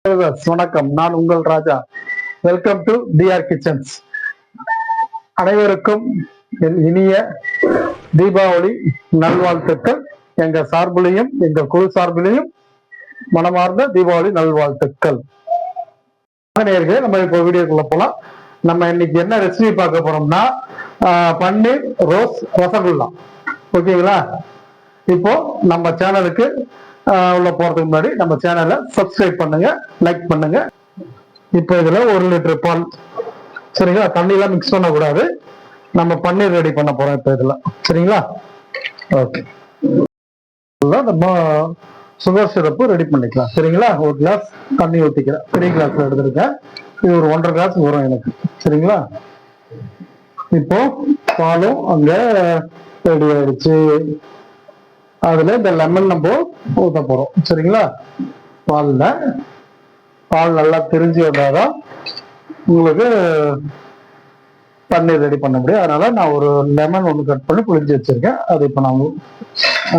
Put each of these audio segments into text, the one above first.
வணக்கம், நான் உங்கள் Raja. Welcome to TR kitchens. அனைவருக்கும் என் இனிய தீபாவளி நல்வாழ்த்துக்கள். எங்க சார்பிலையும் எங்க குழு சார்பிலையும் மனமார்ந்த தீபாவளி நல்வாழ்த்துக்கள். நேயர்களே, நம்ம இப்போ வீடியோக்குள்ள போலாம். நம்ம இன்னைக்கு என்ன ரெசிபி பார்க்க போறோம்னா பன்னீர் ரோஸ் ரசகுல்லா. ஓகேங்களா? இப்போ நம்ம சேனலுக்கு உள்ள போறதுக்கு முன்னாடி நம்ம சேனலை சப்ஸ்கிரைப் பண்ணுங்க, லைக் பண்ணுங்க. இப்போ இதுல 1 லிட்டர் பால், சரிங்களா? தண்ணியெல்லாம் மிக்ஸ் பண்ணக்கூடாது. நம்ம பன்னீர் ரெடி பண்ண போறோம் இப்போ இதுல, சரிங்களா? ஓகே, நம்ம சுகர் சிரப்பு ரெடி பண்ணிக்கலாம், சரிங்களா? 1 கிளாஸ் தண்ணி ஊற்றிக்கிறேன். பெரிய கிளாஸ்ல எடுத்துருக்கேன். இது ஒரு 1.5 கிளாஸ் வரும் எனக்கு, சரிங்களா? இப்போ பாலும் அங்க ரெடி ஆயிடுச்சு. அதுல இந்த லெமன் நம்ம ஊத்த போறோம், சரிங்களா? பால் நல்லா திரிஞ்சு வந்தாதான் உங்களுக்கு பன்னீர் ரெடி பண்ண முடியும். அதனால நான் ஒரு லெமன் ஒன்று கட் பண்ணி புளிஞ்சு வச்சிருக்கேன். அது இப்போ நான்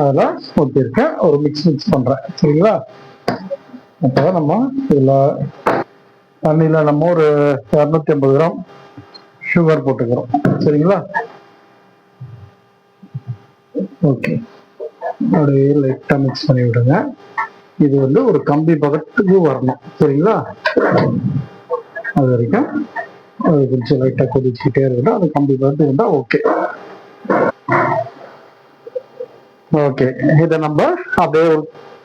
அதெல்லாம் ஊற்றிருக்கேன். ஒரு மிக்ஸ் பண்றேன், சரிங்களா? அப்பதான் நம்ம இதுல தண்ணியில நம்ம ஒரு 250 கிராம் சுகர் போட்டுக்கிறோம், சரிங்களா? ஓகே, அப்படியே லைட்டா மிக்ஸ் பண்ணி விடுங்க. இது ஒரு கம்பி பதத்துக்கு வரணும், சரிங்களா? அது வரைக்கும் அது கொஞ்சம் லைட்டா கொதிச்சுக்கிட்டே இருக்கணும். அது கம்பி பதத்துக்கு இருந்தா ஓகே. ஓகே, இதை நம்ம அப்படியே ஒரு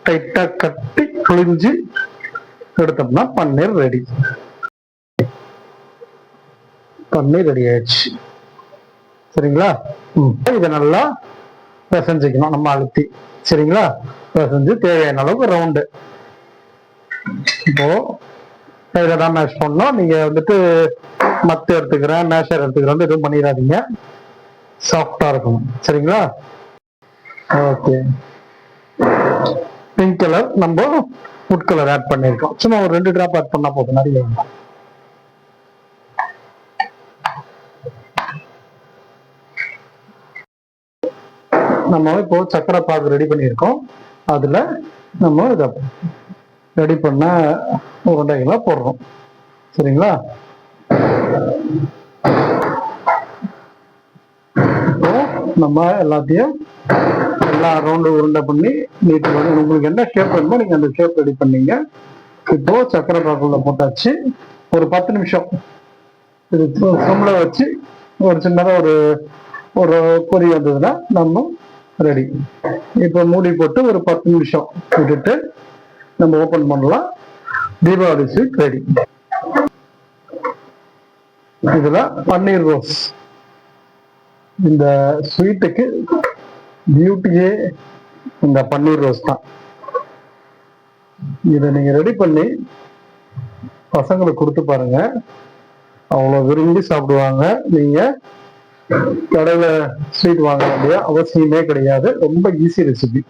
டைட்டா கட்டி புளிஞ்சு எடுத்தோம்னா பன்னீர் ரெடி. பன்னீர் ரெடி ஆயிடுச்சு, சரிங்களா? இதை நல்லா பிசைஞ்சிக்கணும், நம்ம அழுத்தி, சரிங்களா? பிசைஞ்சு தேவையான அளவுக்கு ரவுண்டு. இப்போ இதை தான் மேஷ் பண்ணோம். நீங்க மத்து எடுத்துக்கிறேன், மேஷர் எடுத்துக்கிறேன் எதுவும் பண்ணிடாதீங்க. சாஃப்டா இருக்கணும், சரிங்களா? ஓகே, பிங்க் கலர் நம்ம ஃபுட் கலர் ஆட் பண்ணிருக்கோம். சும்மா ஒரு 2 டிராப் ஆட் பண்ணா போதும், நிறைய வேண்டாம். நம்ம இப்போ சக்கரை பாகு ரெடி பண்ணியிருக்கோம். அதுல நம்ம இதை ரெடி பண்ண உருண்டைகளா போடுறோம், சரிங்களா? இப்போ நம்ம எல்லாத்தையும் ரவுண்டு உருண்டை பண்ணி நீட்டு பண்ணி உங்களுக்கு என்ன ஷேப் வேணுமோ நீங்க அந்த ஷேப் ரெடி பண்ணீங்க. இப்போ சக்கரை பாகுல போட்டாச்சு. ஒரு 10 நிமிஷம் இது சிம்ல வச்சு ஒரு சின்னதா ஒரு பொரி வந்ததுன்னா நம்ம ரெடி. இப்போ மூடி போட்டு ஒரு 10 நிமிஷம் விட்டுட்டு நம்ம ஓபன் பண்ணலாம். Deepavali sweet ready. இதுல பன்னீர் ரோஸ், இந்த ஸ்வீட்டுக்கு பியூட்டியே இந்த பன்னீர் ரோஸ் தான். இதை நீங்க ரெடி பண்ணி பசங்களுக்கு கொடுத்து பாருங்க, அவ்வளவு விரும்பி சாப்பிடுவாங்க. நீங்க கடையில ஸ்வீட் வாங்க வேண்டிய அவசியமே கிடையாது. ரொம்ப ஈஸி ரெசிபி.